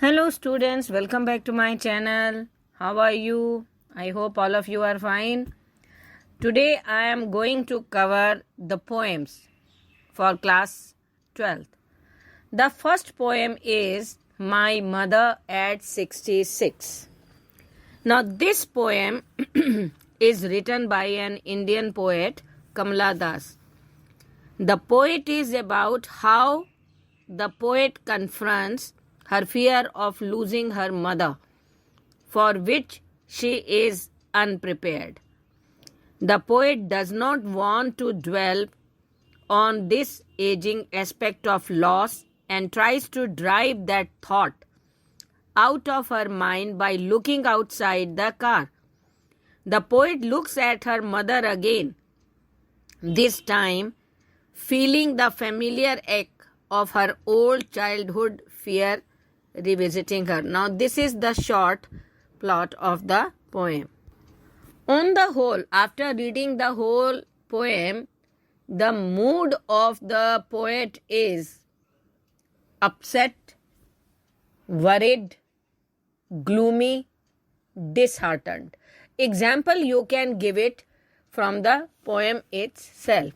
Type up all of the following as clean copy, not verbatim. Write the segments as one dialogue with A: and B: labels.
A: Hello students, welcome back to my channel. How are you? I hope all of you are fine. Today I am going to cover the poems for class 12th. The first poem is My Mother at 66. Now this poem is written by an Indian poet, Kamala. The poet is about how the poet confronts her fear of losing her mother, for which she is unprepared. The poet does not want to dwell on this aging aspect of loss and tries to drive that thought out of her mind by looking outside the car. The poet looks at her mother again, this time feeling the familiar ache of her old childhood fear revisiting her. Now, this is the short plot of the poem. On the whole, after reading the whole poem, the mood of the poet is upset, worried, gloomy, disheartened. Example, you can give it from the poem itself.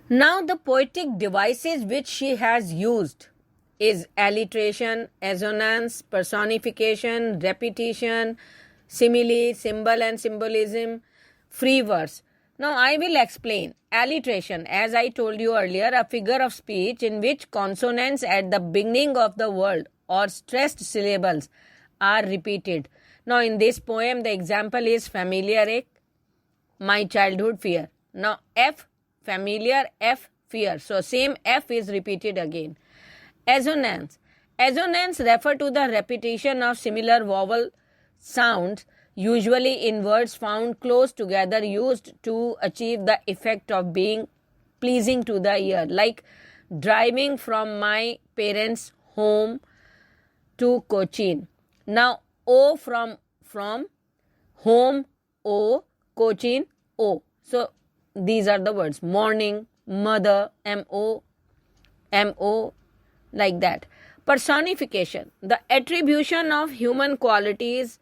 A: Now, the poetic devices which she has used is alliteration, assonance, personification, repetition, simile, symbol and symbolism, free verse. Now I will explain. Alliteration, as I told you earlier, a figure of speech in which consonants at the beginning of the word or stressed syllables are repeated. Now in this poem, the example is familiar ache, my childhood fear. Now F, familiar, F, fear. So same F is repeated again. Assonance. Assonance refer to the repetition of similar vowel sounds, usually in words found close together, used to achieve the effect of being pleasing to the ear, like driving from my parents' home to Cochin. Now, O from home, O, Cochin, O. So, these are the words. Morning, mother, M-O, like that. Personification, the attribution of human qualities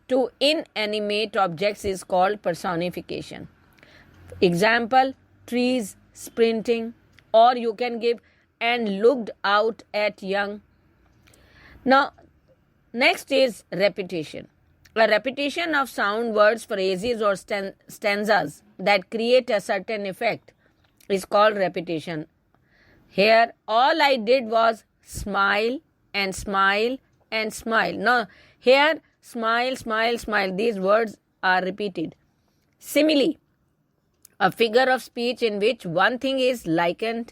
A: to inanimate objects is called personification. Example, trees sprinting, or you can give and looked out at young. Now, next is repetition. A repetition of sound, words, phrases or stanzas that create a certain effect is called repetition. Here, all I did was smile and smile and smile. Now, here, smile, smile, smile. These words are repeated. Simile, a figure of speech in which one thing is likened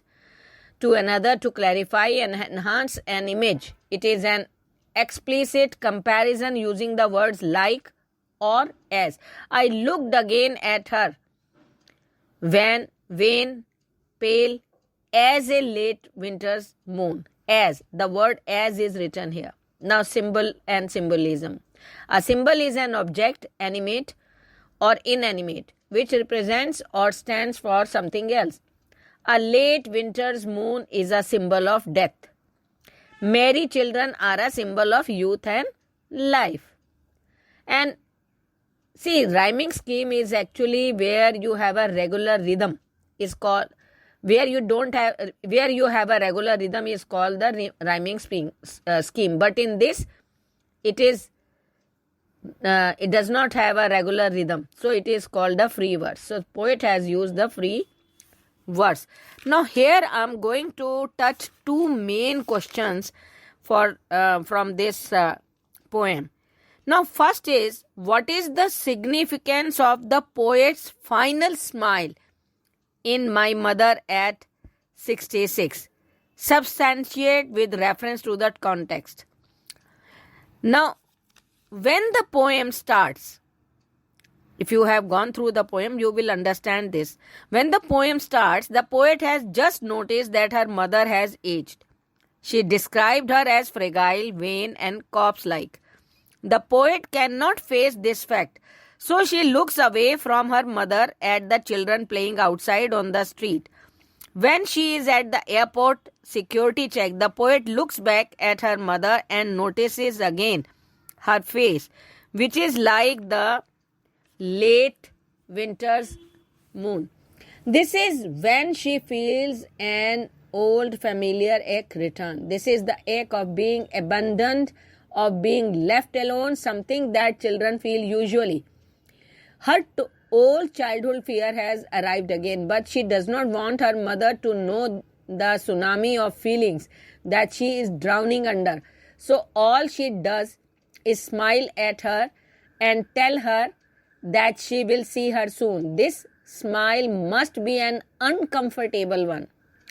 A: to another to clarify and enhance an image. It is an explicit comparison using the words like or as. I looked again at her, wan, pale, as a late winter's moon. As, the word as is written here. Now symbol and symbolism. A symbol is an object, animate or inanimate, which represents or stands for something else. A late winter's moon is a symbol of death. Merry children are a symbol of youth and life. And see, rhyming scheme is actually where you have a regular rhythm. Is called where you have a regular rhythm is called the rhyming scheme. But in this, it does not have a regular rhythm, so it is called the free verse. So poet has used the free verse. Now here I am going to touch two main questions from this poem. Now first is, what is the significance of the poet's final smile in My Mother at 66? Substantiate with reference to that context. Now, when the poem starts, if you have gone through the poem, you will understand this. When the poem starts, the poet has just noticed that her mother has aged. She described her as fragile, vain, and corpse-like. The poet cannot face this fact, so she looks away from her mother at the children playing outside on the street. When she is at the airport security check, the poet looks back at her mother and notices again her face, which is like the late winter's moon. This is when she feels an old familiar ache return. This is the ache of being abandoned, of being left alone, something that children feel usually. Her old childhood fear has arrived again, but she does not want her mother to know the tsunami of feelings that she is drowning under. So all she does is smile at her and tell her that she will see her soon. This smile must be an uncomfortable one.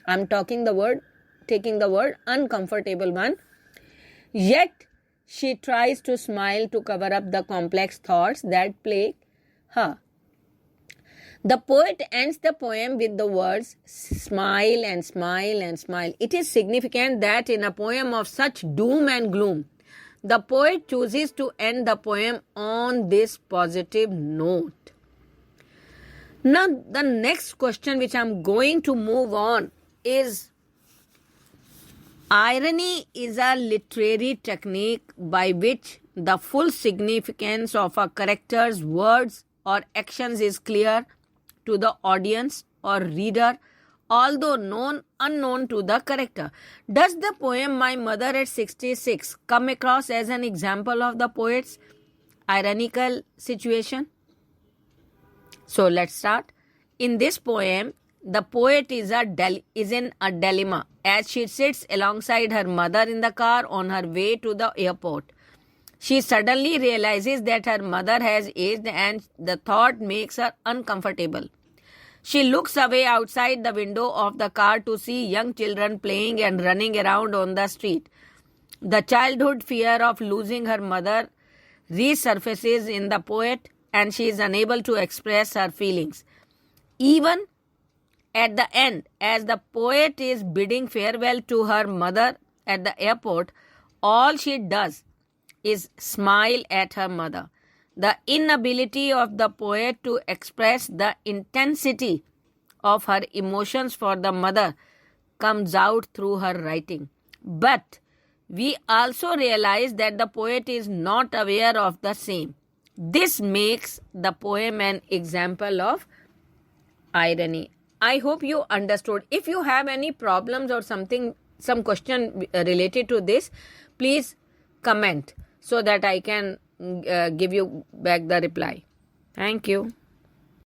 A: I'm taking the word uncomfortable one. Yet she tries to smile to cover up the complex thoughts that plague her. The poet ends the poem with the words smile and smile and smile. It is significant that in a poem of such doom and gloom, the poet chooses to end the poem on this positive note. Now, the next question which I'm going to move on is, irony is a literary technique by which the full significance of a character's words or actions is clear to the audience or reader, although unknown to the character. Does the poem My Mother at 66 come across as an example of the poet's ironical situation? So let's start. In this poem, the poet is in a dilemma as she sits alongside her mother in the car on her way to the airport. She suddenly realizes that her mother has aged and the thought makes her uncomfortable. She looks away outside the window of the car to see young children playing and running around on the street. The childhood fear of losing her mother resurfaces in the poet and she is unable to express her feelings. Even at the end, as the poet is bidding farewell to her mother at the airport, all she does is smile at her mother. The inability of the poet to express the intensity of her emotions for the mother comes out through her writing. But we also realize that the poet is not aware of the same. This makes the poem an example of irony. I hope you understood. If you have any problems or some question related to this, please comment so that I can give you back the reply. Thank you.